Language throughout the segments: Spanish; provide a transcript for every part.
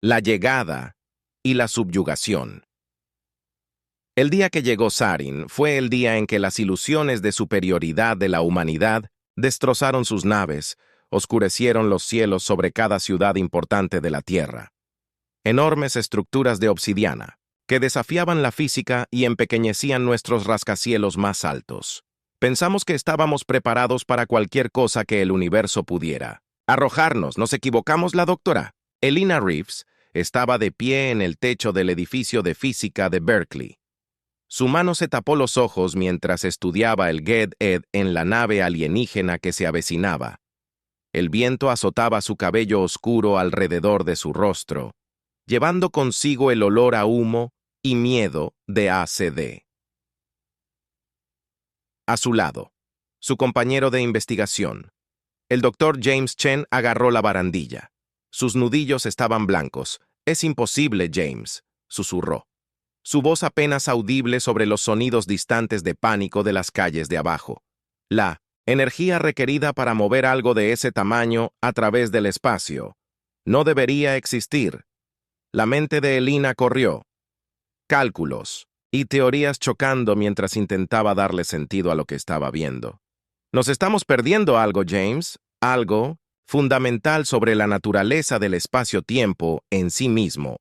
la llegada y la subyugación. El día que llegó Sarin fue el día en que las ilusiones de superioridad de la humanidad destrozaron sus naves, oscurecieron los cielos sobre cada ciudad importante de la Tierra. Enormes estructuras de obsidiana, que desafiaban la física y empequeñecían nuestros rascacielos más altos. Pensamos que estábamos preparados para cualquier cosa que el universo pudiera arrojarnos. ¿Nos equivocamos, la doctora? Elena Reeves estaba de pie en el techo del edificio de física de Berkeley. Su mano se tapó los ojos mientras estudiaba el Get-Ed en la nave alienígena que se avecinaba. El viento azotaba su cabello oscuro alrededor de su rostro, llevando consigo el olor a humo y miedo de ACD. A su lado, su compañero de investigación, el doctor James Chen, agarró la barandilla. Sus nudillos estaban blancos. «Es imposible, James», susurró. Su voz apenas audible sobre los sonidos distantes de pánico de las calles de abajo. La energía requerida para mover algo de ese tamaño a través del espacio no debería existir. La mente de Elena corrió. Cálculos y teorías chocando mientras intentaba darle sentido a lo que estaba viendo. Nos estamos perdiendo algo, James, algo fundamental sobre la naturaleza del espacio-tiempo en sí mismo.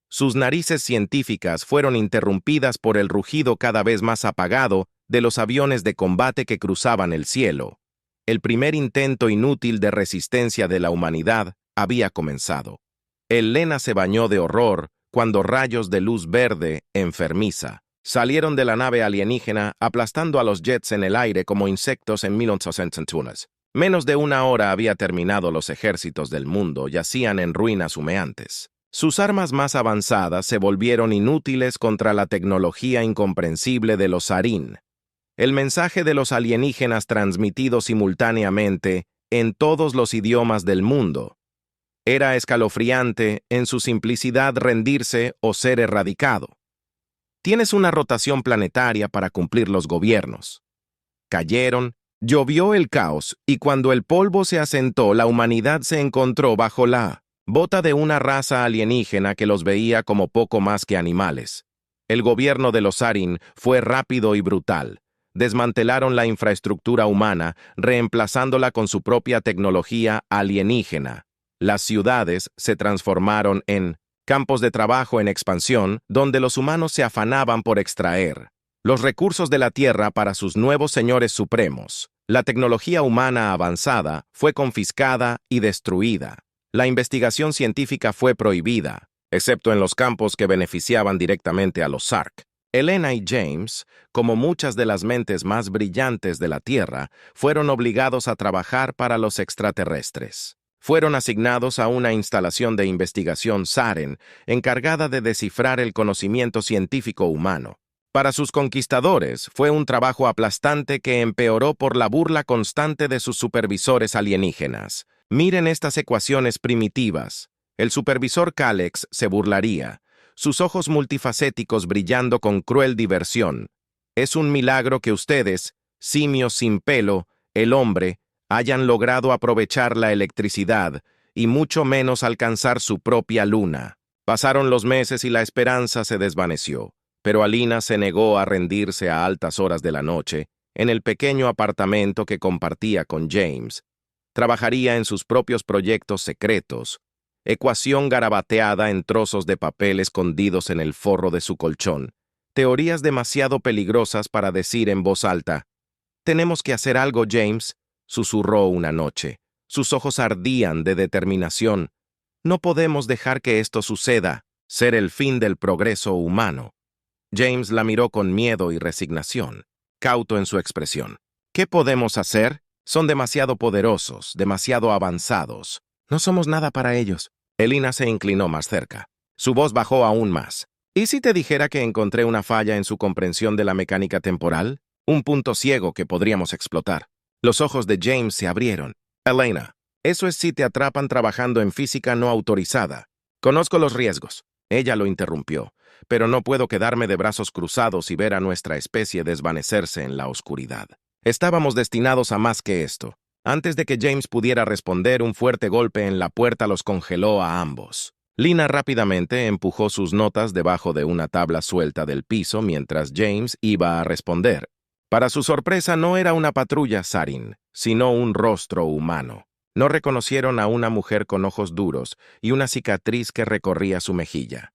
Sus narices científicas fueron interrumpidas por el rugido cada vez más apagado de los aviones de combate que cruzaban el cielo. El primer intento inútil de resistencia de la humanidad había comenzado. Elena se bañó de horror cuando rayos de luz verde, enfermiza, salieron de la nave alienígena aplastando a los jets en el aire como insectos en 1821. Menos de una hora había terminado. Los ejércitos del mundo yacían en ruinas humeantes. Sus armas más avanzadas se volvieron inútiles contra la tecnología incomprensible de los Sarin. El mensaje de los alienígenas transmitido simultáneamente en todos los idiomas del mundo era escalofriante en su simplicidad: rendirse o ser erradicado. Tienes una rotación planetaria para cumplir los gobiernos. Cayeron, llovió el caos, y cuando el polvo se asentó, la humanidad se encontró bajo la bota de una raza alienígena que los veía como poco más que animales. El gobierno de los Sarin fue rápido y brutal. Desmantelaron la infraestructura humana, reemplazándola con su propia tecnología alienígena. Las ciudades se transformaron en campos de trabajo en expansión, donde los humanos se afanaban por extraer los recursos de la Tierra para sus nuevos señores supremos. La tecnología humana avanzada fue confiscada y destruida. La investigación científica fue prohibida, excepto en los campos que beneficiaban directamente a los Sark. Elena y James, como muchas de las mentes más brillantes de la Tierra, fueron obligados a trabajar para los extraterrestres. Fueron asignados a una instalación de investigación Saren, encargada de descifrar el conocimiento científico humano. Para sus conquistadores, fue un trabajo aplastante que empeoró por la burla constante de sus supervisores alienígenas. Miren estas ecuaciones primitivas. El supervisor Calex se burlaría, sus ojos multifacéticos brillando con cruel diversión. Es un milagro que ustedes, simios sin pelo, el hombre, hayan logrado aprovechar la electricidad y mucho menos alcanzar su propia luna. Pasaron los meses y la esperanza se desvaneció, pero Alina se negó a rendirse a altas horas de la noche en el pequeño apartamento que compartía con James. Trabajaría en sus propios proyectos secretos, ecuación garabateada en trozos de papel escondidos en el forro de su colchón, teorías demasiado peligrosas para decir en voz alta. «Tenemos que hacer algo, James», susurró una noche. Sus ojos ardían de determinación. «No podemos dejar que esto suceda, ser el fin del progreso humano». James la miró con miedo y resignación, cauto en su expresión. «¿Qué podemos hacer? Son demasiado poderosos, demasiado avanzados. No somos nada para ellos». Elena se inclinó más cerca. Su voz bajó aún más. «¿Y si te dijera que encontré una falla en su comprensión de la mecánica temporal? Un punto ciego que podríamos explotar». Los ojos de James se abrieron. «Elena, eso es si te atrapan trabajando en física no autorizada. Conozco los riesgos». Ella lo interrumpió. «Pero no puedo quedarme de brazos cruzados y ver a nuestra especie desvanecerse en la oscuridad. Estábamos destinados a más que esto». Antes de que James pudiera responder, un fuerte golpe en la puerta los congeló a ambos. Lina rápidamente empujó sus notas debajo de una tabla suelta del piso mientras James iba a responder. Para su sorpresa, no era una patrulla Sarin, sino un rostro humano. No reconocieron a una mujer con ojos duros y una cicatriz que recorría su mejilla.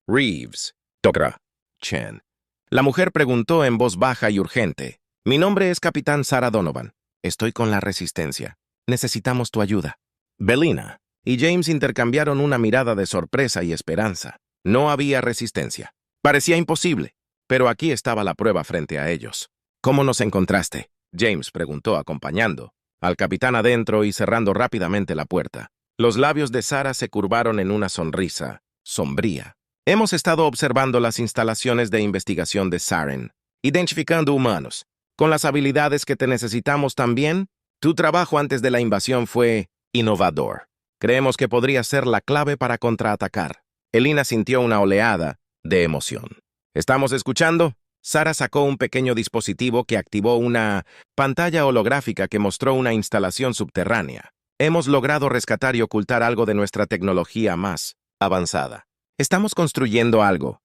Reeves, Dr. Chen. La mujer preguntó en voz baja y urgente. Mi nombre es Capitán Sarah Donovan. Estoy con la Resistencia. Necesitamos tu ayuda. Belina y James intercambiaron una mirada de sorpresa y esperanza. No había resistencia. Parecía imposible, pero aquí estaba la prueba frente a ellos. ¿Cómo nos encontraste? James preguntó acompañando al capitán adentro y cerrando rápidamente la puerta. Los labios de Sarah se curvaron en una sonrisa sombría. Hemos estado observando las instalaciones de investigación de Saren, identificando humanos. Con las habilidades que te necesitamos también, tu trabajo antes de la invasión fue innovador. Creemos que podría ser la clave para contraatacar. Elina sintió una oleada de emoción. ¿Estamos escuchando? Sarah sacó un pequeño dispositivo que activó una pantalla holográfica que mostró una instalación subterránea. Hemos logrado rescatar y ocultar algo de nuestra tecnología más avanzada. Estamos construyendo algo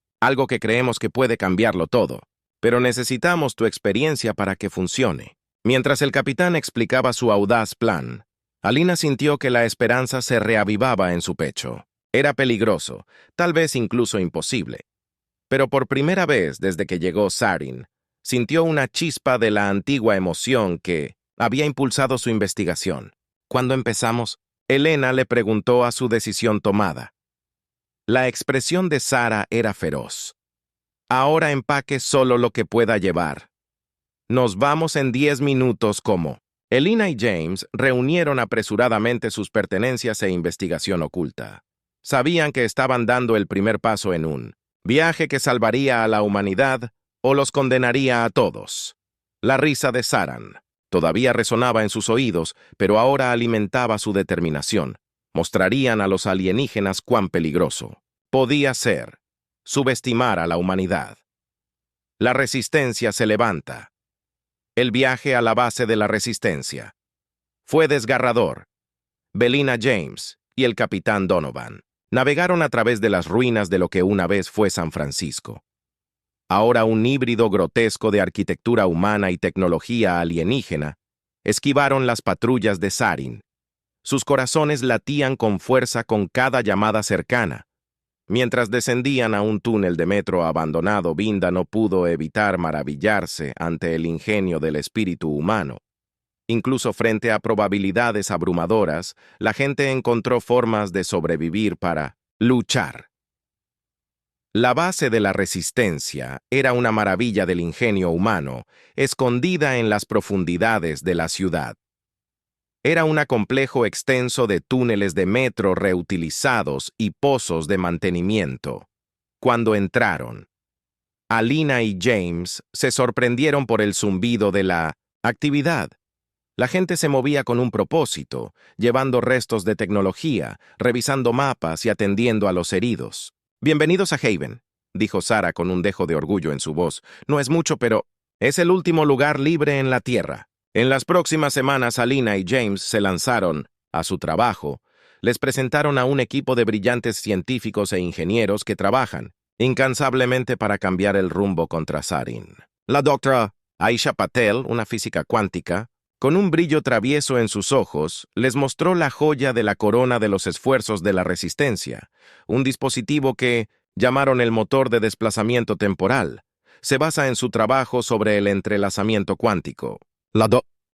que creemos que puede cambiarlo todo, pero necesitamos tu experiencia para que funcione. Mientras el capitán explicaba su audaz plan, Alina sintió que la esperanza se reavivaba en su pecho. Era peligroso, tal vez incluso imposible. Pero por primera vez desde que llegó Sarin, sintió una chispa de la antigua emoción que había impulsado su investigación. Cuando empezamos, Elena le preguntó a su decisión tomada. La expresión de Sarah era feroz. Ahora empaque solo lo que pueda llevar. Nos vamos en 10 minutos como. Elina y James reunieron apresuradamente sus pertenencias e investigación oculta. Sabían que estaban dando el primer paso en un viaje que salvaría a la humanidad o los condenaría a todos. La risa de Saran todavía resonaba en sus oídos, pero ahora alimentaba su determinación. Mostrarían a los alienígenas cuán peligroso podía ser subestimar a la humanidad. La resistencia se levanta. El viaje a la base de la resistencia fue desgarrador. Belina James y el capitán Donovan navegaron a través de las ruinas de lo que una vez fue San Francisco. Ahora un híbrido grotesco de arquitectura humana y tecnología alienígena, esquivaron las patrullas de Sarin. Sus corazones latían con fuerza con cada llamada cercana. Mientras descendían a un túnel de metro abandonado, Binda no pudo evitar maravillarse ante el ingenio del espíritu humano. Incluso frente a probabilidades abrumadoras, la gente encontró formas de sobrevivir para luchar. La base de la resistencia era una maravilla del ingenio humano, escondida en las profundidades de la ciudad. Era un complejo extenso de túneles de metro reutilizados y pozos de mantenimiento. Cuando entraron, Alina y James se sorprendieron por el zumbido de la actividad. La gente se movía con un propósito, llevando restos de tecnología, revisando mapas y atendiendo a los heridos. «Bienvenidos a Haven», dijo Sarah con un dejo de orgullo en su voz. «No es mucho, pero es el último lugar libre en la Tierra». En las próximas semanas, Alina y James se lanzaron a su trabajo. Les presentaron a un equipo de brillantes científicos e ingenieros que trabajan incansablemente para cambiar el rumbo contra Sarin. La doctora Aisha Patel, una física cuántica, con un brillo travieso en sus ojos, les mostró la joya de la corona de los esfuerzos de la resistencia, un dispositivo que llamaron el motor de desplazamiento temporal. Se basa en su trabajo sobre el entrelazamiento cuántico. La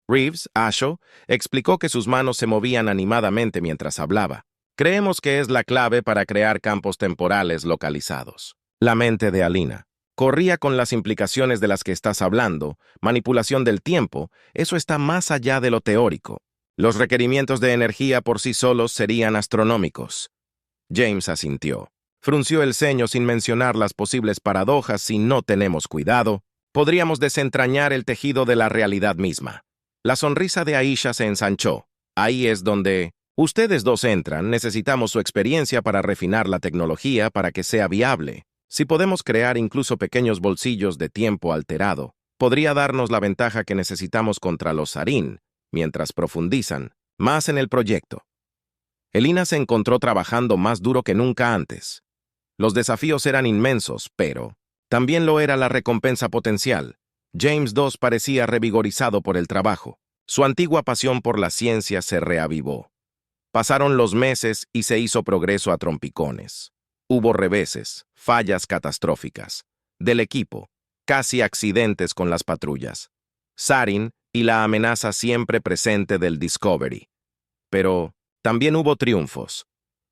Reeves, Asho, explicó que sus manos se movían animadamente mientras hablaba. Creemos que es la clave para crear campos temporales localizados. La mente de Alina corría con las implicaciones de las que estás hablando, manipulación del tiempo, eso está más allá de lo teórico. Los requerimientos de energía por sí solos serían astronómicos. James asintió. Frunció el ceño sin mencionar las posibles paradojas. Si no tenemos cuidado, podríamos desentrañar el tejido de la realidad misma. La sonrisa de Aisha se ensanchó. Ahí es donde ustedes dos entran. Necesitamos su experiencia para refinar la tecnología para que sea viable. Si podemos crear incluso pequeños bolsillos de tiempo alterado, podría darnos la ventaja que necesitamos contra los Sarin, mientras profundizan más en el proyecto. Elena se encontró trabajando más duro que nunca antes. Los desafíos eran inmensos, pero también lo era la recompensa potencial. James II parecía revigorizado por el trabajo. Su antigua pasión por la ciencia se reavivó. Pasaron los meses y se hizo progreso a trompicones. Hubo reveses, fallas catastróficas. Del equipo, casi accidentes con las patrullas. Sarin y la amenaza siempre presente del Discovery. Pero también hubo triunfos.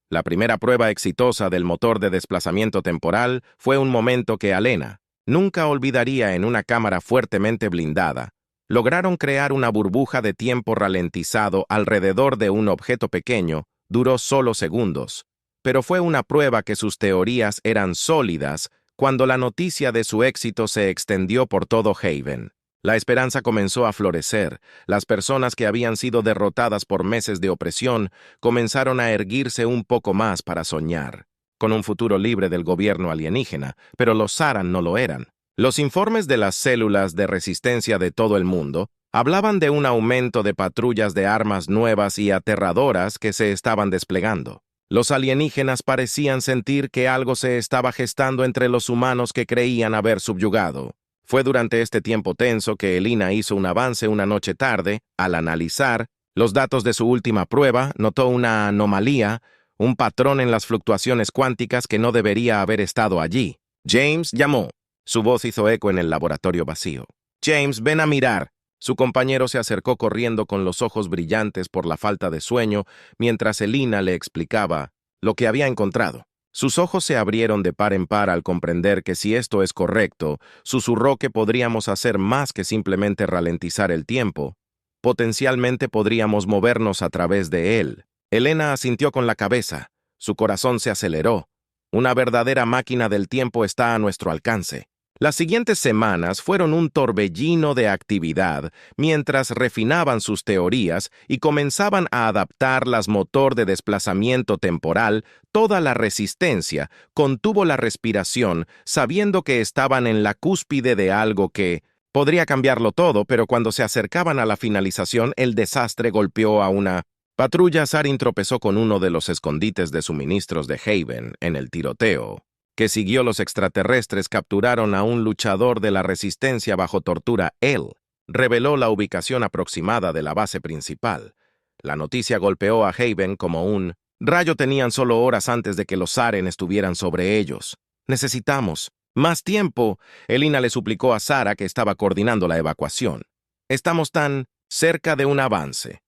La primera prueba exitosa del motor de desplazamiento temporal fue un momento que Elena nunca olvidaría en una cámara fuertemente blindada. Lograron crear una burbuja de tiempo ralentizado alrededor de un objeto pequeño, duró solo segundos, pero fue una prueba que sus teorías eran sólidas cuando la noticia de su éxito se extendió por todo Haven. La esperanza comenzó a florecer. Las personas que habían sido derrotadas por meses de opresión comenzaron a erguirse un poco más para soñar, con un futuro libre del gobierno alienígena, pero los Saran no lo eran. Los informes de las células de resistencia de todo el mundo hablaban de un aumento de patrullas de armas nuevas y aterradoras que se estaban desplegando. Los alienígenas parecían sentir que algo se estaba gestando entre los humanos que creían haber subyugado. Fue durante este tiempo tenso que Elena hizo un avance una noche tarde. Al analizar los datos de su última prueba, notó una anomalía, un patrón en las fluctuaciones cuánticas que no debería haber estado allí. James llamó. Su voz hizo eco en el laboratorio vacío. James, ven a mirar. Su compañero se acercó corriendo con los ojos brillantes por la falta de sueño, mientras Elena le explicaba lo que había encontrado. Sus ojos se abrieron de par en par al comprender que si esto es correcto, susurró que podríamos hacer más que simplemente ralentizar el tiempo. Potencialmente podríamos movernos a través de él. Elena asintió con la cabeza. Su corazón se aceleró. Una verdadera máquina del tiempo está a nuestro alcance. Las siguientes semanas fueron un torbellino de actividad mientras refinaban sus teorías y comenzaban a adaptar las motor de desplazamiento temporal. Toda la resistencia contuvo la respiración, sabiendo que estaban en la cúspide de algo que podría cambiarlo todo, pero cuando se acercaban a la finalización, el desastre golpeó a una patrulla. Sarin tropezó con uno de los escondites de suministros de Haven en el tiroteo que siguió. Los extraterrestres capturaron a un luchador de la resistencia bajo tortura. Él reveló la ubicación aproximada de la base principal. La noticia golpeó a Haven como un rayo. Tenían solo horas antes de que los Saren estuvieran sobre ellos. Necesitamos más tiempo. Elena le suplicó a Sarah, que estaba coordinando la evacuación. Estamos tan cerca de un avance.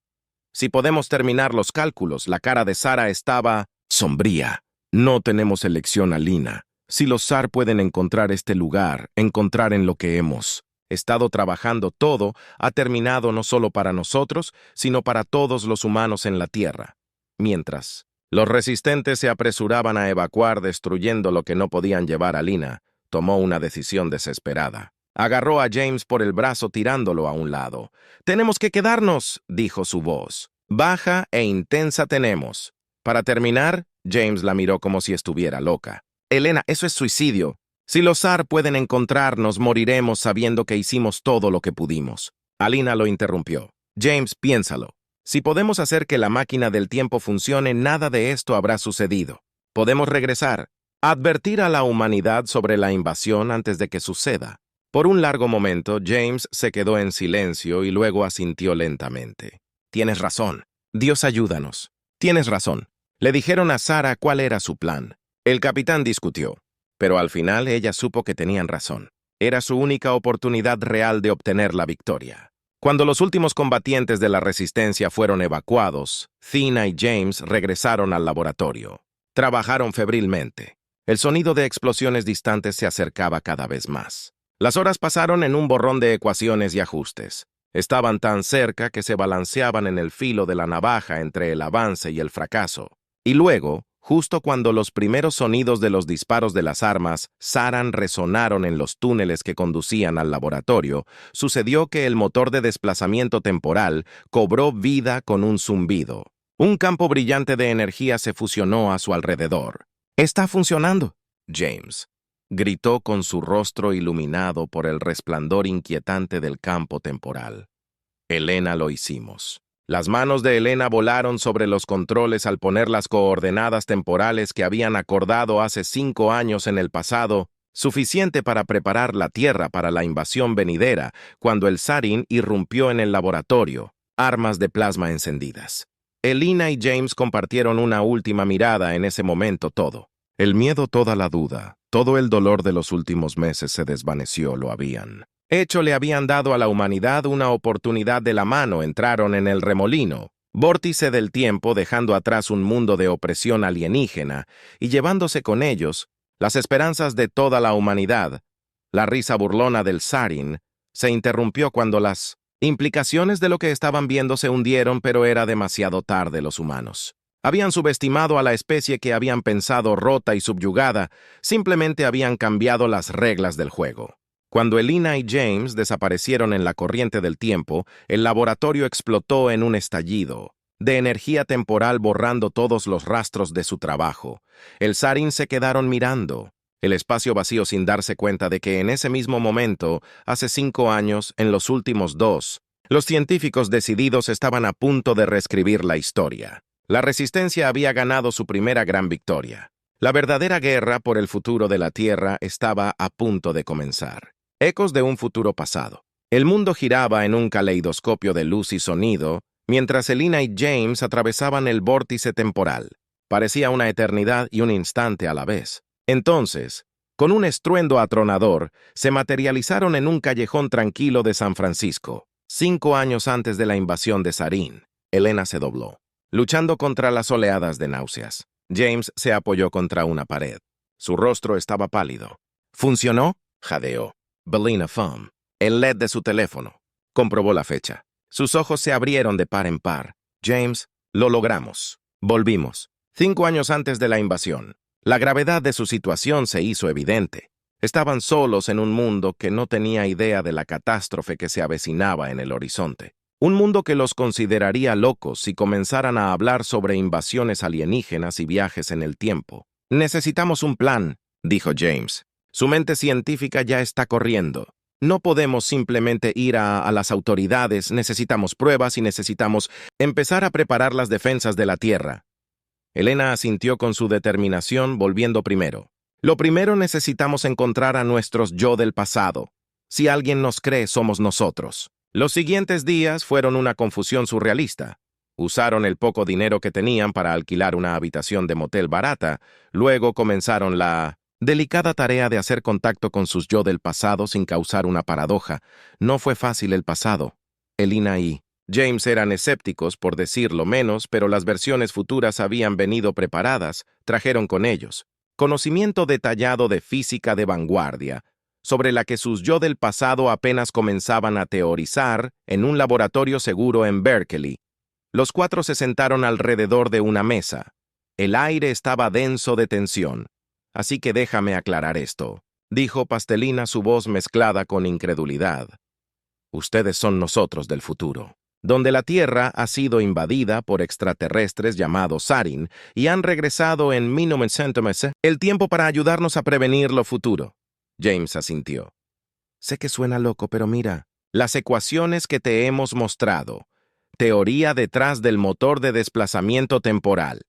Si podemos terminar los cálculos. La cara de Sarah estaba sombría. No tenemos elección, Elena. Si los SAR pueden encontrar este lugar, encontrar en lo que hemos estado trabajando, todo ha terminado no solo para nosotros, sino para todos los humanos en la Tierra. Mientras los resistentes se apresuraban a evacuar, destruyendo lo que no podían llevar, Elena tomó una decisión desesperada. Agarró a James por el brazo tirándolo a un lado. «Tenemos que quedarnos», dijo su voz. «Baja e intensa tenemos. Para terminar», James la miró como si estuviera loca. «Elena, eso es suicidio. Si los SAR pueden encontrarnos, moriremos sabiendo que hicimos todo lo que pudimos». Elena lo interrumpió. «James, piénsalo. Si podemos hacer que la máquina del tiempo funcione, nada de esto habrá sucedido. Podemos regresar, advertir a la humanidad sobre la invasión antes de que suceda». Por un largo momento, James se quedó en silencio y luego asintió lentamente. «Tienes razón. Dios ayúdanos. Tienes razón». Le dijeron a Sarah cuál era su plan. El capitán discutió, pero al final ella supo que tenían razón. Era su única oportunidad real de obtener la victoria. Cuando los últimos combatientes de la resistencia fueron evacuados, Thina y James regresaron al laboratorio. Trabajaron febrilmente. El sonido de explosiones distantes se acercaba cada vez más. Las horas pasaron en un borrón de ecuaciones y ajustes. Estaban tan cerca que se balanceaban en el filo de la navaja entre el avance y el fracaso. Y luego, justo cuando los primeros sonidos de los disparos de las armas Saran resonaron en los túneles que conducían al laboratorio, sucedió que el motor de desplazamiento temporal cobró vida con un zumbido. Un campo brillante de energía se fusionó a su alrededor. «Está funcionando», James gritó con su rostro iluminado por el resplandor inquietante del campo temporal. «Elena, lo hicimos». Las manos de Elena volaron sobre los controles al poner las coordenadas temporales que habían acordado hace 5 años en el pasado, suficiente para preparar la Tierra para la invasión venidera cuando el Sarin irrumpió en el laboratorio, armas de plasma encendidas. Elena y James compartieron una última mirada en ese momento todo. El miedo, toda la duda, todo el dolor de los últimos meses se desvaneció, lo habían hecho, le habían dado a la humanidad una oportunidad de la mano, entraron en el remolino, vórtice del tiempo, dejando atrás un mundo de opresión alienígena y llevándose con ellos las esperanzas de toda la humanidad. La risa burlona del Sarin se interrumpió cuando las implicaciones de lo que estaban viendo se hundieron, pero era demasiado tarde. Los humanos habían subestimado a la especie que habían pensado rota y subyugada, simplemente habían cambiado las reglas del juego. Cuando Elena y James desaparecieron en la corriente del tiempo, el laboratorio explotó en un estallido de energía temporal borrando todos los rastros de su trabajo. El Sarin se quedaron mirando el espacio vacío sin darse cuenta de que en ese mismo momento, hace 5 años, en los últimos 2, los científicos decididos estaban a punto de reescribir la historia. La resistencia había ganado su primera gran victoria. La verdadera guerra por el futuro de la Tierra estaba a punto de comenzar. Ecos de un futuro pasado. El mundo giraba en un caleidoscopio de luz y sonido, mientras Elena y James atravesaban el vórtice temporal. Parecía una eternidad y un instante a la vez. Entonces, con un estruendo atronador, se materializaron en un callejón tranquilo de San Francisco. 5 años antes de la invasión de Sarin, Elena se dobló, luchando contra las oleadas de náuseas. James se apoyó contra una pared. Su rostro estaba pálido. ¿Funcionó? Jadeó. Belina Fum. El LED de su teléfono. Comprobó la fecha. Sus ojos se abrieron de par en par. James, lo logramos. Volvimos. 5 años antes de la invasión. La gravedad de su situación se hizo evidente. Estaban solos en un mundo que no tenía idea de la catástrofe que se avecinaba en el horizonte. Un mundo que los consideraría locos si comenzaran a hablar sobre invasiones alienígenas y viajes en el tiempo. Necesitamos un plan, dijo James. Su mente científica ya está corriendo. No podemos simplemente ir a las autoridades, necesitamos pruebas y necesitamos empezar a preparar las defensas de la Tierra. Elena asintió con su determinación, volviendo primero. Lo primero, necesitamos encontrar a nuestros yo del pasado. Si alguien nos cree, somos nosotros. Los siguientes días fueron una confusión surrealista. Usaron el poco dinero que tenían para alquilar una habitación de motel barata, luego comenzaron la delicada tarea de hacer contacto con sus yo del pasado sin causar una paradoja. No fue fácil el pasado. Elena y James eran escépticos, por decirlo menos, pero las versiones futuras habían venido preparadas, trajeron con ellos conocimiento detallado de física de vanguardia, sobre la que sus yo del pasado apenas comenzaban a teorizar en un laboratorio seguro en Berkeley. Los 4 se sentaron alrededor de una mesa. El aire estaba denso de tensión. Así que déjame aclarar esto, dijo Pastelina, su voz mezclada con incredulidad. Ustedes son nosotros del futuro, donde la Tierra ha sido invadida por extraterrestres llamados Sarin y han regresado en 1900 el tiempo para ayudarnos a prevenir lo futuro. James asintió. Sé que suena loco, pero mira, las ecuaciones que te hemos mostrado. Teoría detrás del motor de desplazamiento temporal.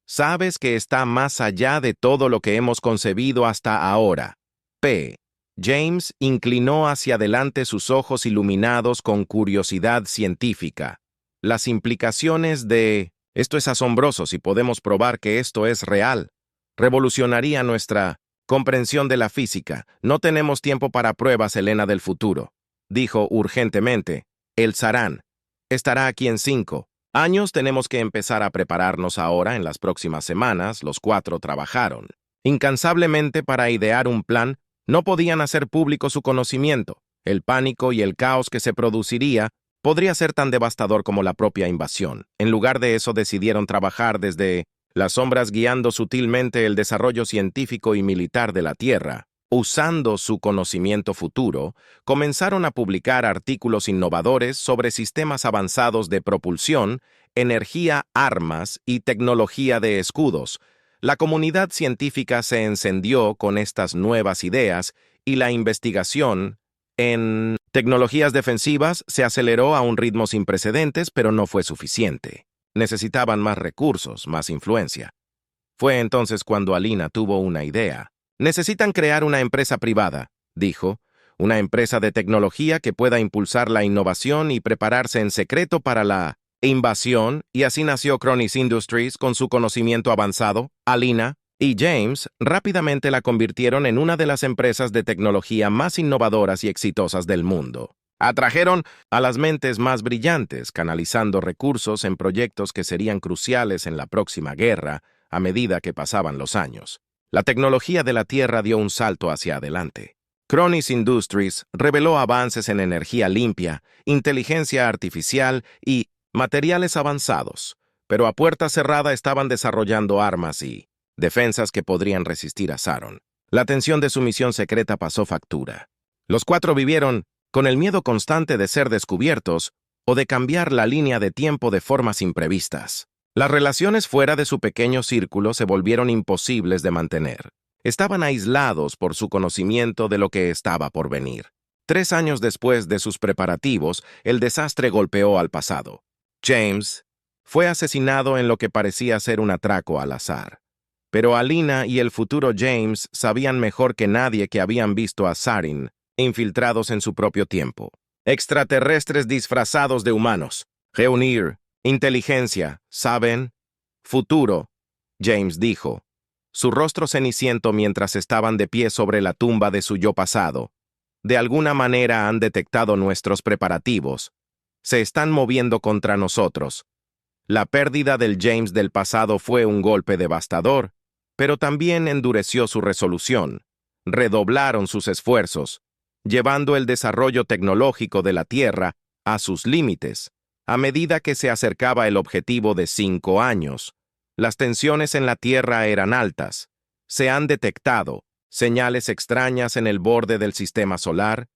Sabes que está más allá de todo lo que hemos concebido hasta ahora. P. James inclinó hacia adelante sus ojos iluminados con curiosidad científica. Las implicaciones de esto es asombroso si podemos probar que esto es real. Revolucionaría nuestra comprensión de la física. No tenemos tiempo para pruebas, Elena del futuro, dijo urgentemente. El Saran estará aquí en 5 años. Tenemos que empezar a prepararnos ahora. En las próximas semanas, los 4 trabajaron incansablemente para idear un plan. No podían hacer público su conocimiento. El pánico y el caos que se produciría podría ser tan devastador como la propia invasión. En lugar de eso, decidieron trabajar desde las sombras, guiando sutilmente el desarrollo científico y militar de la Tierra. Usando su conocimiento futuro, comenzaron a publicar artículos innovadores sobre sistemas avanzados de propulsión, energía, armas y tecnología de escudos. La comunidad científica se encendió con estas nuevas ideas y la investigación en Tecnologías defensivas se aceleró a un ritmo sin precedentes, pero no fue suficiente. Necesitaban más recursos, más influencia. Fue entonces cuando Alina tuvo una idea. Necesitan crear una empresa privada, dijo, una empresa de tecnología que pueda impulsar la innovación y prepararse en secreto para la invasión, y así nació Kronis Industries con su conocimiento avanzado. Alina y James rápidamente la convirtieron en una de las empresas de tecnología más innovadoras y exitosas del mundo. Atrajeron a las mentes más brillantes, canalizando recursos en proyectos que serían cruciales en la próxima guerra a medida que pasaban los años. La tecnología de la Tierra dio un salto hacia adelante. Kronis Industries reveló avances en energía limpia, inteligencia artificial y materiales avanzados, pero a puerta cerrada estaban desarrollando armas y defensas que podrían resistir a Sauron. La tensión de su misión secreta pasó factura. Los cuatro vivieron con el miedo constante de ser descubiertos o de cambiar la línea de tiempo de formas imprevistas. Las relaciones fuera de su pequeño círculo se volvieron imposibles de mantener. Estaban aislados por su conocimiento de lo que estaba por venir. 3 años después de sus preparativos, el desastre golpeó al pasado. James fue asesinado en lo que parecía ser un atraco al azar. Pero Alina y el futuro James sabían mejor que nadie que habían visto a Sarin infiltrados en su propio tiempo. Extraterrestres disfrazados de humanos. Reunir inteligencia, ¿saben? Futuro, James dijo, su rostro ceniciento mientras estaban de pie sobre la tumba de su yo pasado. De alguna manera han detectado nuestros preparativos. Se están moviendo contra nosotros. La pérdida del James del pasado fue un golpe devastador, pero también endureció su resolución. Redoblaron sus esfuerzos, llevando el desarrollo tecnológico de la Tierra a sus límites. A medida que se acercaba el objetivo de 5 años, las tensiones en la Tierra eran altas. Se han detectado señales extrañas en el borde del sistema solar.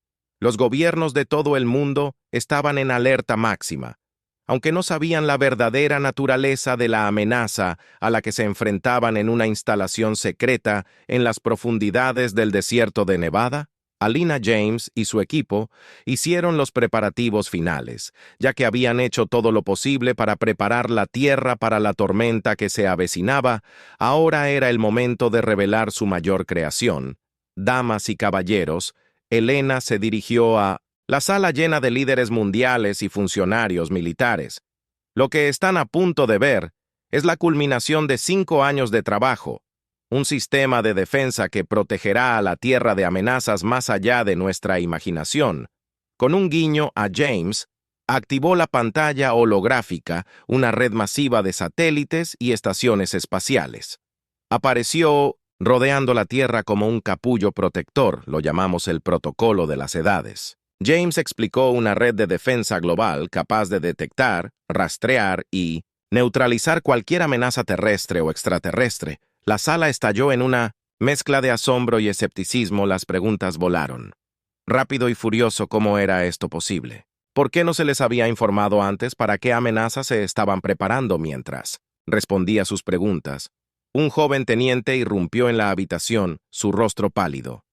Los gobiernos de todo el mundo estaban en alerta máxima, aunque no sabían la verdadera naturaleza de la amenaza a la que se enfrentaban en una instalación secreta en las profundidades del desierto de Nevada. Alina James y su equipo hicieron los preparativos finales, ya que habían hecho todo lo posible para preparar la Tierra para la tormenta que se avecinaba. Ahora era el momento de revelar su mayor creación. Damas y caballeros, Elena se dirigió a la sala llena de líderes mundiales y funcionarios militares. Lo que están a punto de ver es la culminación de 5 años de trabajo. Un sistema de defensa que protegerá a la Tierra de amenazas más allá de nuestra imaginación. Con un guiño a James, activó la pantalla holográfica, una red masiva de satélites y estaciones espaciales. Apareció rodeando la Tierra como un capullo protector, lo llamamos el protocolo de las edades. James explicó una red de defensa global capaz de detectar, rastrear y neutralizar cualquier amenaza terrestre o extraterrestre. La sala estalló en una mezcla de asombro y escepticismo. Las preguntas volaron. Rápido y furioso, ¿cómo era esto posible? ¿Por qué no se les había informado antes para qué amenazas se estaban preparando mientras respondía sus preguntas? Un joven teniente irrumpió en la habitación, su rostro pálido.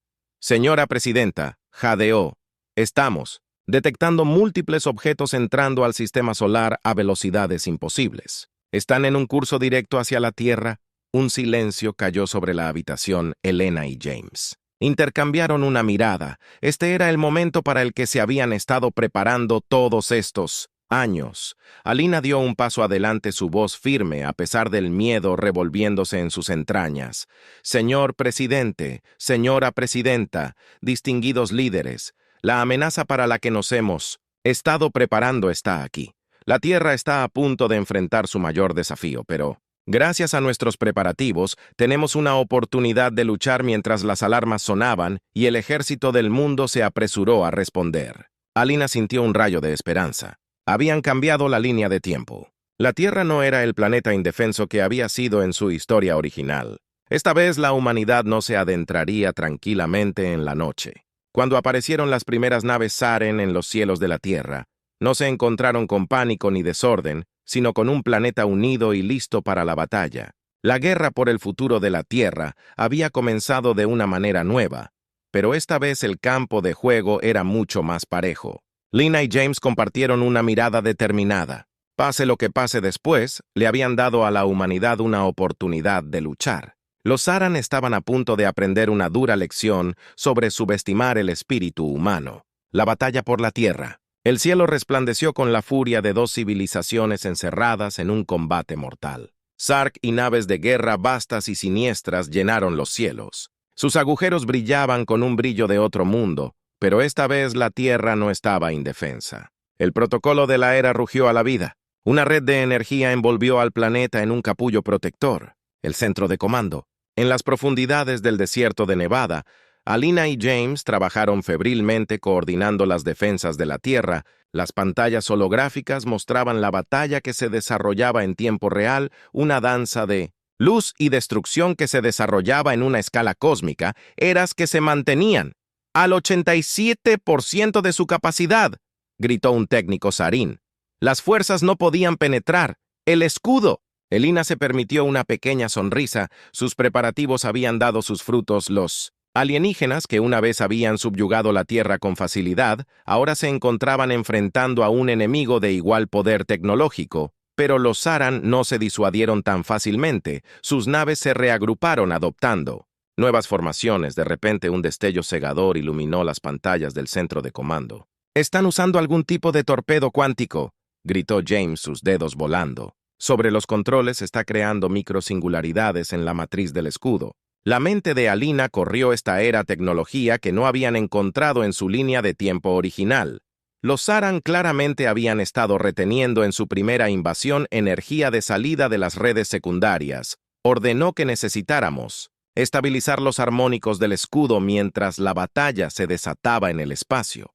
Señora Presidenta, jadeó, estamos detectando múltiples objetos entrando al sistema solar a velocidades imposibles. Están en un curso directo hacia la Tierra. Un silencio cayó sobre la habitación. Elena y James intercambiaron una mirada. Este era el momento para el que se habían estado preparando todos estos años. Alina dio un paso adelante, su voz firme a pesar del miedo revolviéndose en sus entrañas. Señor presidente, señora presidenta, distinguidos líderes, la amenaza para la que nos hemos estado preparando está aquí. La Tierra está a punto de enfrentar su mayor desafío, pero gracias a nuestros preparativos, tenemos una oportunidad de luchar mientras las alarmas sonaban y el ejército del mundo se apresuró a responder. Alina sintió un rayo de esperanza. Habían cambiado la línea de tiempo. La Tierra no era el planeta indefenso que había sido en su historia original. Esta vez la humanidad no se adentraría tranquilamente en la noche. Cuando aparecieron las primeras naves Saren en los cielos de la Tierra, no se encontraron con pánico ni desorden, sino con un planeta unido y listo para la batalla. La guerra por el futuro de la Tierra había comenzado de una manera nueva. pero esta vez el campo de juego era mucho más parejo. Lina y James compartieron una mirada determinada. Pase lo que pase después, le habían dado a la humanidad una oportunidad de luchar. Los Saran estaban a punto de aprender una dura lección sobre subestimar el espíritu humano. La batalla por la Tierra. El cielo resplandeció con la furia de dos civilizaciones encerradas en un combate mortal. Sark y naves de guerra vastas y siniestras llenaron los cielos. Sus agujeros brillaban con un brillo de otro mundo, pero esta vez la Tierra no estaba indefensa. El protocolo de la era rugió a la vida. Una red de energía envolvió al planeta en un capullo protector, el centro de comando. En las profundidades del desierto de Nevada, Alina y James trabajaron febrilmente coordinando las defensas de la Tierra. Las pantallas holográficas mostraban la batalla que se desarrollaba en tiempo real, una danza de luz y destrucción que se desarrollaba en una escala cósmica, eras que se mantenían al 87% de su capacidad, gritó un técnico sarín. Las fuerzas no podían penetrar. ¡El escudo! Elina se permitió una pequeña sonrisa. Sus preparativos habían dado sus frutos. Los alienígenas, que una vez habían subyugado la Tierra con facilidad, ahora se encontraban enfrentando a un enemigo de igual poder tecnológico. Pero los Saran no se disuadieron tan fácilmente. Sus naves se reagruparon adoptando nuevas formaciones. De repente un destello cegador iluminó las pantallas del centro de comando. «Están usando algún tipo de torpedo cuántico», gritó James, sus dedos volando. Sobre los controles está creando microsingularidades en la matriz del escudo. La mente de Alina corrió esta era tecnología que no habían encontrado en su línea de tiempo original. Los Saran claramente habían estado reteniendo en su primera invasión energía de salida de las redes secundarias. Ordenó que necesitáramos estabilizar los armónicos del escudo mientras la batalla se desataba en el espacio.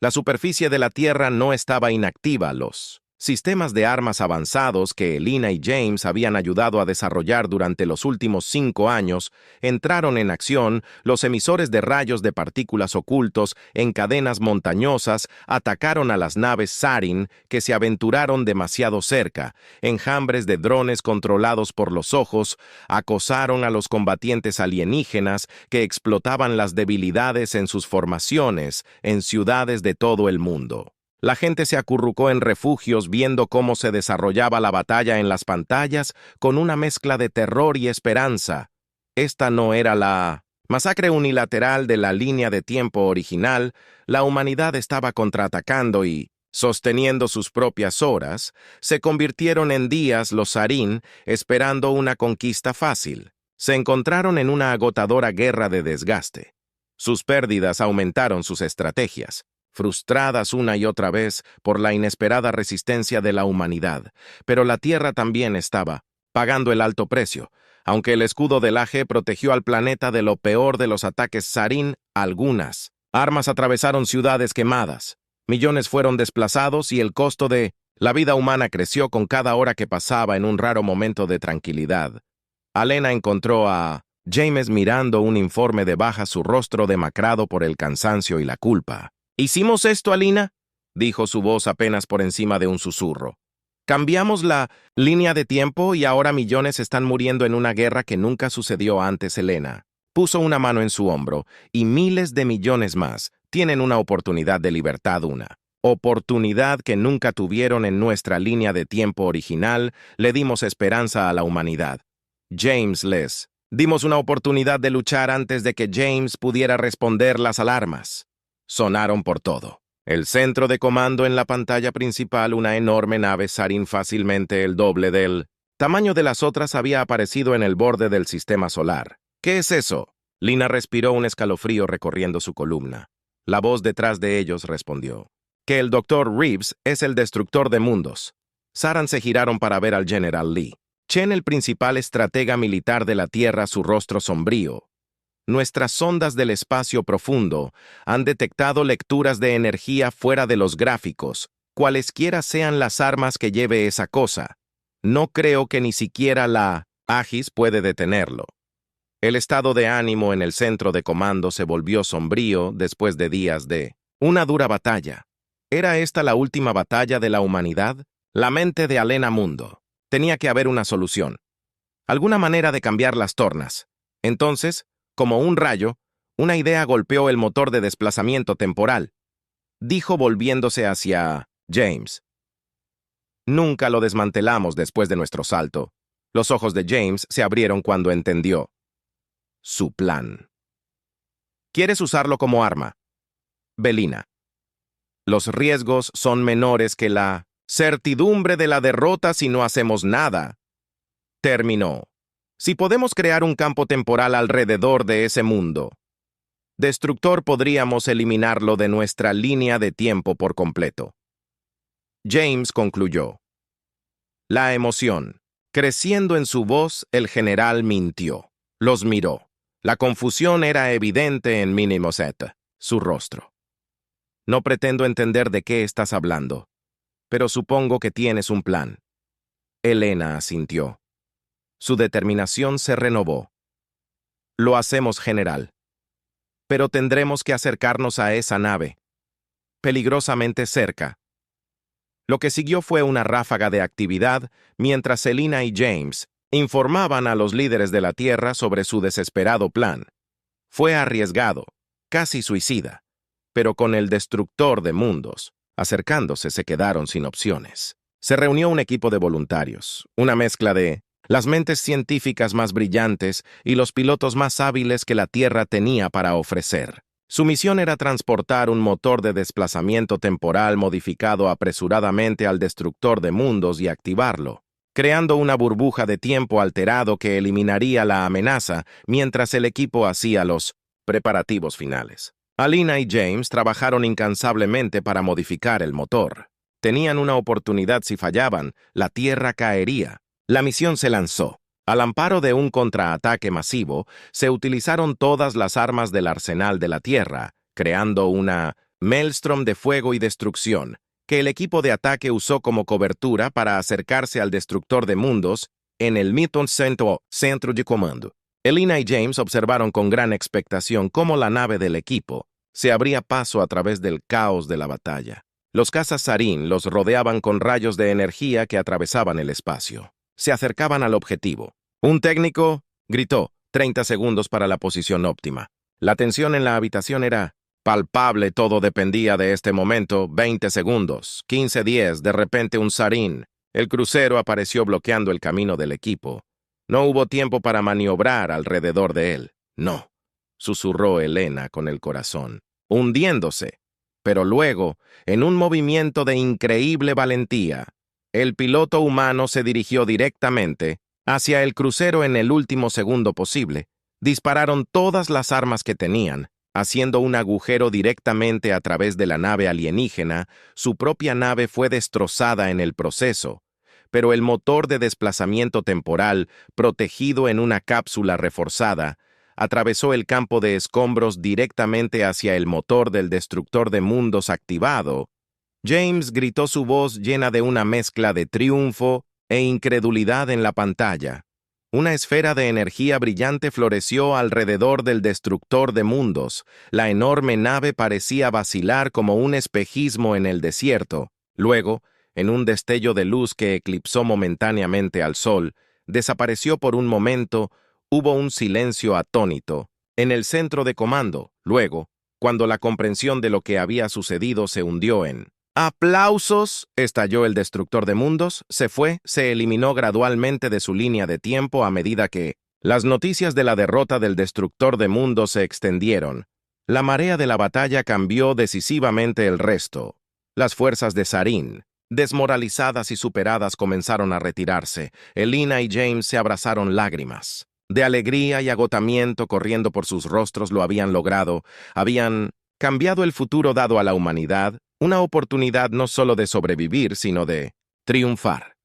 La superficie de la Tierra no estaba inactiva. Los sistemas de armas avanzados que Elina y James habían ayudado a desarrollar durante los últimos 5 años entraron en acción. Los emisores de rayos de partículas ocultos en cadenas montañosas atacaron a las naves Sarin que se aventuraron demasiado cerca. Enjambres de drones controlados por los ojos acosaron a los combatientes alienígenas que explotaban las debilidades en sus formaciones en ciudades de todo el mundo. La gente se acurrucó en refugios viendo cómo se desarrollaba la batalla en las pantallas con una mezcla de terror y esperanza. Esta no era la masacre unilateral de la línea de tiempo original. La humanidad estaba contraatacando y, sosteniendo sus propias horas, se convirtieron en días los Sarin esperando una conquista fácil. Se encontraron en una agotadora guerra de desgaste. Sus pérdidas aumentaron sus estrategias, frustradas una y otra vez por la inesperada resistencia de la humanidad. Pero la Tierra también estaba pagando el alto precio. Aunque el escudo del AG protegió al planeta de lo peor de los ataques Sarin, algunas armas atravesaron ciudades quemadas. Millones fueron desplazados y el costo de la vida humana creció con cada hora que pasaba en un raro momento de tranquilidad. Alena encontró a James mirando un informe de baja, su rostro demacrado por el cansancio y la culpa. «¿Hicimos esto, Alina?», dijo su voz apenas por encima de un susurro. «Cambiamos la línea de tiempo y ahora millones están muriendo en una guerra que nunca sucedió antes». Elena puso una mano en su hombro. «Y miles de millones más tienen una oportunidad de libertad, una oportunidad que nunca tuvieron en nuestra línea de tiempo original. Le dimos esperanza a la humanidad. James, les dimos una oportunidad de luchar antes de que James pudiera responder. Las alarmas sonaron por todo. El centro de comando en la pantalla principal, una enorme nave Sarin fácilmente el doble del tamaño de las otras, había aparecido en el borde del sistema solar. «¿Qué es eso?». Lina respiró, un escalofrío recorriendo su columna. La voz detrás de ellos respondió que el Dr. Reeves es el destructor de mundos. Saran se giraron para ver al General Lee Chen, el principal estratega militar de la Tierra, su rostro sombrío. «Nuestras sondas del espacio profundo han detectado lecturas de energía fuera de los gráficos, cualesquiera sean las armas que lleve esa cosa. No creo que ni siquiera la Aegis puede detenerlo». El estado de ánimo en el centro de comando se volvió sombrío después de días de una dura batalla. ¿Era esta la última batalla de la humanidad? La mente de Alena Mundo. Tenía que haber una solución. Alguna manera de cambiar las tornas. Entonces, como un rayo, Una idea golpeó el motor de desplazamiento temporal, dijo volviéndose hacia James. Nunca lo desmantelamos después de nuestro salto. Los ojos de James se abrieron cuando entendió su plan. ¿Quieres usarlo como arma? Belina. Los riesgos son menores que la certidumbre de la derrota si no hacemos nada. Terminó. Si podemos crear un campo temporal alrededor de ese mundo, Destructor podríamos eliminarlo de nuestra línea de tiempo por completo. James concluyó. La emoción. Creciendo en su voz, el general mintió. Los miró. La confusión era evidente en Minimoset, su rostro. No pretendo entender de qué estás hablando, pero supongo que tienes un plan. Elena asintió. Su determinación se renovó. Lo hacemos, general. Pero tendremos que acercarnos a esa nave. Peligrosamente cerca. Lo que siguió fue una ráfaga de actividad mientras Selina y James informaban a los líderes de la Tierra sobre su desesperado plan. Fue arriesgado, casi suicida, pero con el destructor de mundos, acercándose se quedaron sin opciones. Se reunió un equipo de voluntarios, una mezcla de las mentes científicas más brillantes y los pilotos más hábiles que la Tierra tenía para ofrecer. Su misión era transportar un motor de desplazamiento temporal modificado apresuradamente al destructor de mundos y activarlo, creando una burbuja de tiempo alterado que eliminaría la amenaza mientras el equipo hacía los preparativos finales. Alina y James trabajaron incansablemente para modificar el motor. Tenían una oportunidad si fallaban, la Tierra caería. La misión se lanzó. Al amparo de un contraataque masivo, se utilizaron todas las armas del arsenal de la Tierra, creando una maelstrom de fuego y destrucción, que el equipo de ataque usó como cobertura para acercarse al destructor de mundos en el Milton Centro de Comando. Elena y James observaron con gran expectación cómo la nave del equipo se abría paso a través del caos de la batalla. Los cazas Sarin los rodeaban con rayos de energía que atravesaban el espacio. Se acercaban al objetivo. Un técnico gritó, 30 segundos para la posición óptima. La tensión en la habitación era palpable, todo dependía de este momento, 20 segundos, 15-10, de repente un Sarin. El crucero apareció bloqueando el camino del equipo. No hubo tiempo para maniobrar alrededor de él. No, susurró Elena con el corazón, hundiéndose. Pero luego, en un movimiento de increíble valentía, el piloto humano se dirigió directamente hacia el crucero en el último segundo posible. Dispararon todas las armas que tenían, haciendo un agujero directamente a través de la nave alienígena. Su propia nave fue destrozada en el proceso, pero el motor de desplazamiento temporal, protegido en una cápsula reforzada, atravesó el campo de escombros directamente hacia el motor del destructor de mundos activado. James gritó, su voz llena de una mezcla de triunfo e incredulidad en la pantalla. Una esfera de energía brillante floreció alrededor del destructor de mundos. La enorme nave parecía vacilar como un espejismo en el desierto. Luego, en un destello de luz que eclipsó momentáneamente al sol, desapareció por un momento. Hubo un silencio atónito en el centro de comando. Luego, cuando la comprensión de lo que había sucedido se hundió en ¡aplausos! Estalló el destructor de mundos, se eliminó gradualmente de su línea de tiempo a medida que las noticias de la derrota del destructor de mundos se extendieron. La marea de la batalla cambió decisivamente el resto. Las fuerzas de Sarin, desmoralizadas y superadas, comenzaron a retirarse. Elena y James se abrazaron, lágrimas de alegría y agotamiento corriendo por sus rostros. Lo habían logrado, habían cambiado el futuro dado a la humanidad, una oportunidad no solo de sobrevivir, sino de triunfar.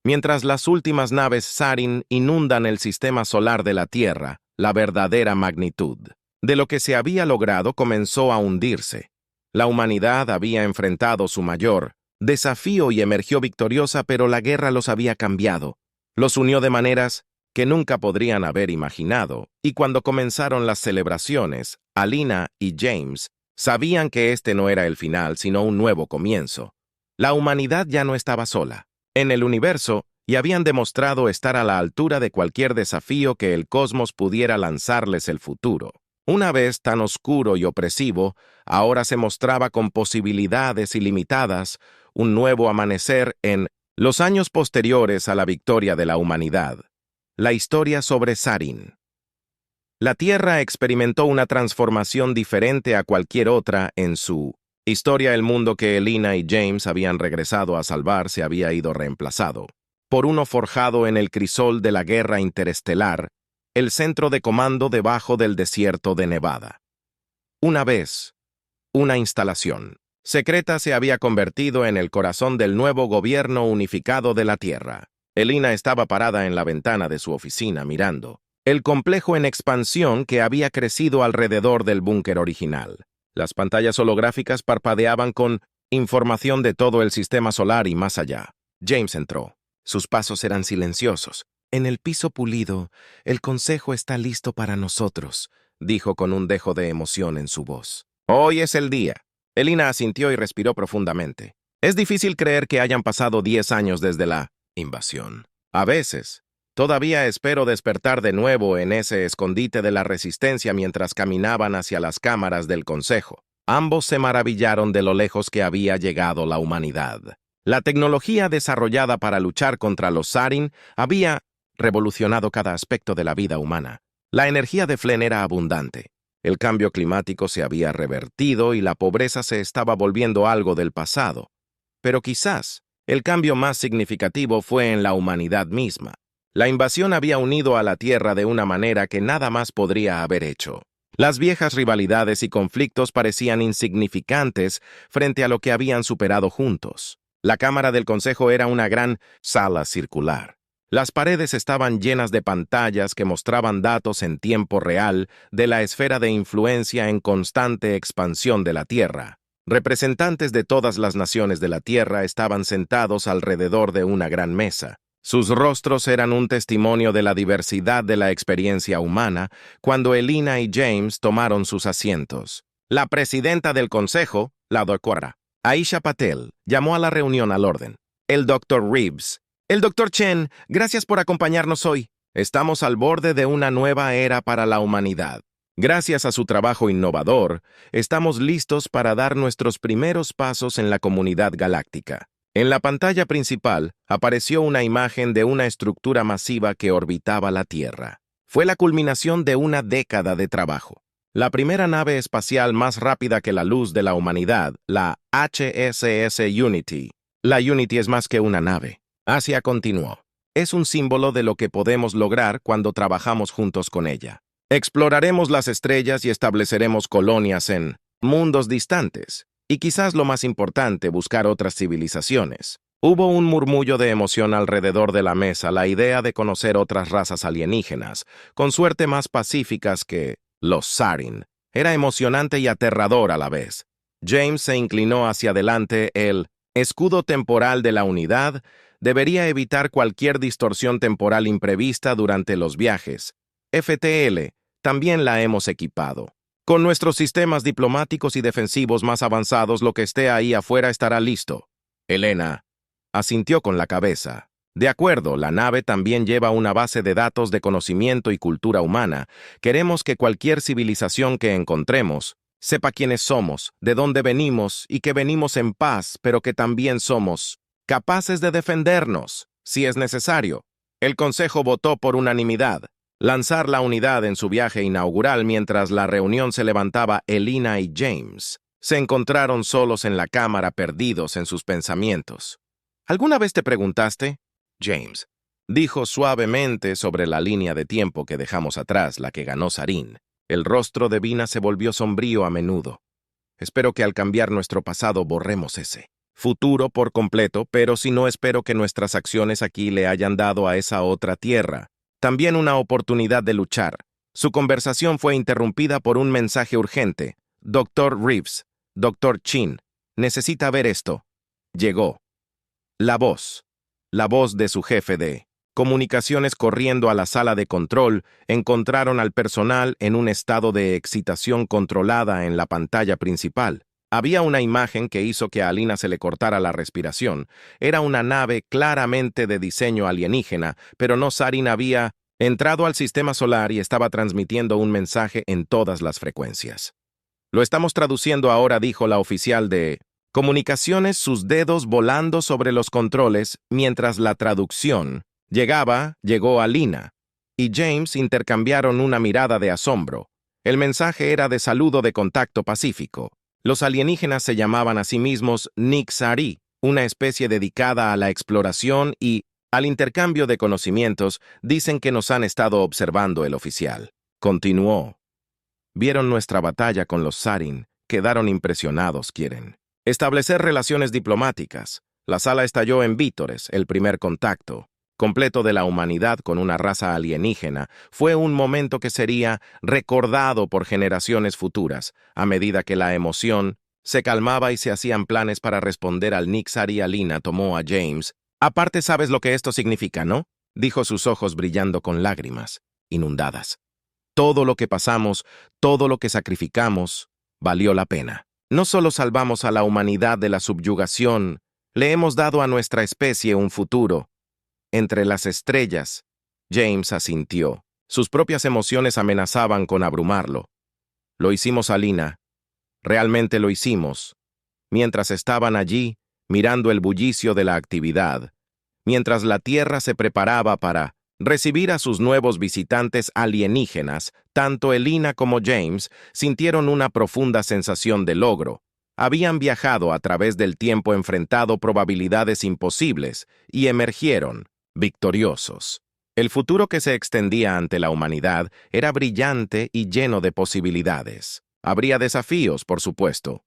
Mientras las últimas naves Sarin inundan el sistema solar de la Tierra, la verdadera magnitud de lo que se había logrado comenzó a hundirse. La humanidad había enfrentado su mayor desafío y emergió victoriosa, pero la guerra los había cambiado. Los unió de maneras que nunca podrían haber imaginado, y cuando comenzaron las celebraciones, Alina y James sabían que este no era el final, sino un nuevo comienzo. La humanidad ya no estaba sola en el universo y habían demostrado estar a la altura de cualquier desafío que el cosmos pudiera lanzarles el futuro. Una vez tan oscuro y opresivo, ahora se mostraba con posibilidades ilimitadas, un nuevo amanecer en los años posteriores a la victoria de la humanidad. La historia sobre Sarin. La Tierra experimentó una transformación diferente a cualquier otra en su historia. El mundo que Elena y James habían regresado a salvar se había ido reemplazado por uno forjado en el crisol de la guerra interestelar, el centro de comando debajo del desierto de Nevada. Una vez, una instalación secreta se había convertido en el corazón del nuevo gobierno unificado de la Tierra. Elena estaba parada en la ventana de su oficina mirando el complejo en expansión que había crecido alrededor del búnker original. Las pantallas holográficas parpadeaban con información de todo el sistema solar y más allá. James entró. Sus pasos eran silenciosos. En el piso pulido, el consejo está listo para nosotros, dijo con un dejo de emoción en su voz. Hoy es el día. Elena asintió y respiró profundamente. Es difícil creer que hayan pasado 10 años desde la invasión. A veces, todavía espero despertar de nuevo en ese escondite de la resistencia mientras caminaban hacia las cámaras del consejo. Ambos se maravillaron de lo lejos que había llegado la humanidad. La tecnología desarrollada para luchar contra los Sarin había revolucionado cada aspecto de la vida humana. La energía de Flen era abundante. El cambio climático se había revertido y la pobreza se estaba volviendo algo del pasado. Pero quizás el cambio más significativo fue en la humanidad misma. La invasión había unido a la Tierra de una manera que nada más podría haber hecho. Las viejas rivalidades y conflictos parecían insignificantes frente a lo que habían superado juntos. La cámara del consejo era una gran sala circular. Las paredes estaban llenas de pantallas que mostraban datos en tiempo real de la esfera de influencia en constante expansión de la Tierra. Representantes de todas las naciones de la Tierra estaban sentados alrededor de una gran mesa. Sus rostros eran un testimonio de la diversidad de la experiencia humana cuando Elena y James tomaron sus asientos. La presidenta del consejo, la doctora Aisha Patel, llamó a la reunión al orden. El Dr. Reeves. El Dr. Chen, gracias por acompañarnos hoy. Estamos al borde de una nueva era para la humanidad. Gracias a su trabajo innovador, estamos listos para dar nuestros primeros pasos en la comunidad galáctica. En la pantalla principal apareció una imagen de una estructura masiva que orbitaba la Tierra. Fue la culminación de una década de trabajo. La primera nave espacial más rápida que la luz de la humanidad, la HSS Unity. La Unity es más que una nave. Asia continuó. Es un símbolo de lo que podemos lograr cuando trabajamos juntos con ella. Exploraremos las estrellas y estableceremos colonias en mundos distantes. Y quizás lo más importante, buscar otras civilizaciones. Hubo un murmullo de emoción alrededor de la mesa, la idea de conocer otras razas alienígenas, con suerte más pacíficas que los Sarin. Era emocionante y aterrador a la vez. James se inclinó hacia adelante. El escudo temporal de la unidad debería evitar cualquier distorsión temporal imprevista durante los viajes. FTL, también la hemos equipado. Con nuestros sistemas diplomáticos y defensivos más avanzados, lo que esté ahí afuera estará listo. Elena asintió con la cabeza. De acuerdo, la nave también lleva una base de datos de conocimiento y cultura humana. Queremos que cualquier civilización que encontremos sepa quiénes somos, de dónde venimos y que venimos en paz, pero que también somos capaces de defendernos, si es necesario. El Consejo votó por unanimidad lanzar la unidad en su viaje inaugural. Mientras la reunión se levantaba, Elena y James se encontraron solos en la cámara, perdidos en sus pensamientos. ¿Alguna vez te preguntaste? James dijo suavemente sobre la línea de tiempo que dejamos atrás, la que ganó Sarin. El rostro de Vina se volvió sombrío a menudo. Espero que al cambiar nuestro pasado borremos ese futuro por completo, pero si no, espero que nuestras acciones aquí le hayan dado a esa otra tierra también una oportunidad de luchar. Su conversación fue interrumpida por un mensaje urgente. Dr. Reeves, Dr. Chin, necesita ver esto. Llegó. La voz de su jefe de comunicaciones. Corriendo a la sala de control, encontraron al personal en un estado de excitación controlada en la pantalla principal. Había una imagen que hizo que a Alina se le cortara la respiración. Era una nave claramente de diseño alienígena, pero no Sarin. Había entrado al sistema solar y estaba transmitiendo un mensaje en todas las frecuencias. Lo estamos traduciendo ahora, dijo la oficial de comunicaciones, sus dedos volando sobre los controles mientras la traducción llegó a Lina, y James intercambiaron una mirada de asombro. El mensaje era de saludo de contacto pacífico. Los alienígenas se llamaban a sí mismos Nixari, una especie dedicada a la exploración y al intercambio de conocimientos. Dicen que nos han estado observando, el oficial continuó. Vieron nuestra batalla con los Sarin, quedaron impresionados, quieren establecer relaciones diplomáticas. La sala estalló en vítores, el primer contacto completo de la humanidad con una raza alienígena. Fue un momento que sería recordado por generaciones futuras, a medida que la emoción se calmaba y se hacían planes para responder al Nixari. Alina tomó a James. Aparte, sabes lo que esto significa, ¿no? Dijo, sus ojos brillando con lágrimas inundadas. Todo lo que pasamos, todo lo que sacrificamos, valió la pena. No solo salvamos a la humanidad de la subyugación, le hemos dado a nuestra especie un futuro. Entre las estrellas, James asintió. Sus propias emociones amenazaban con abrumarlo. Lo hicimos, Alina. Realmente lo hicimos. Mientras estaban allí, mirando el bullicio de la actividad, mientras la Tierra se preparaba para recibir a sus nuevos visitantes alienígenas, tanto Elina como James sintieron una profunda sensación de logro. Habían viajado a través del tiempo, enfrentado probabilidades imposibles y emergieron victoriosos. El futuro que se extendía ante la humanidad era brillante y lleno de posibilidades. Habría desafíos, por supuesto.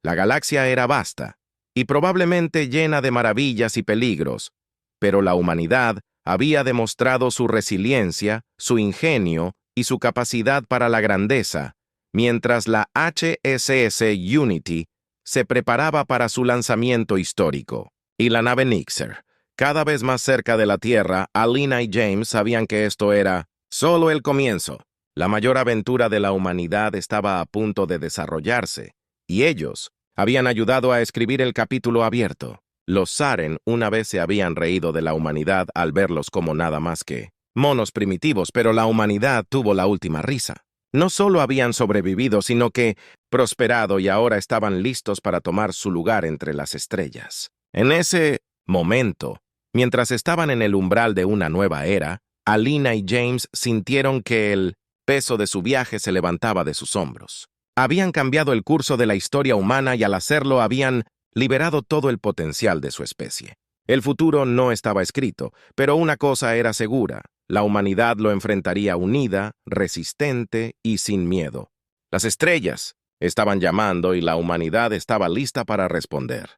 La galaxia era vasta y probablemente llena de maravillas y peligros, pero la humanidad había demostrado su resiliencia, su ingenio y su capacidad para la grandeza, mientras la HSS Unity se preparaba para su lanzamiento histórico. Y la nave Nixer, cada vez más cerca de la Tierra. Alina y James sabían que esto era solo el comienzo. La mayor aventura de la humanidad estaba a punto de desarrollarse, y ellos habían ayudado a escribir el capítulo abierto. Los Saren una vez se habían reído de la humanidad al verlos como nada más que monos primitivos, pero la humanidad tuvo la última risa. No solo habían sobrevivido, sino que prosperado, y ahora estaban listos para tomar su lugar entre las estrellas. En ese momento, mientras estaban en el umbral de una nueva era, Alina y James sintieron que el peso de su viaje se levantaba de sus hombros. Habían cambiado el curso de la historia humana y al hacerlo habían liberado todo el potencial de su especie. El futuro no estaba escrito, pero una cosa era segura: la humanidad lo enfrentaría unida, resistente y sin miedo. Las estrellas estaban llamando y la humanidad estaba lista para responder.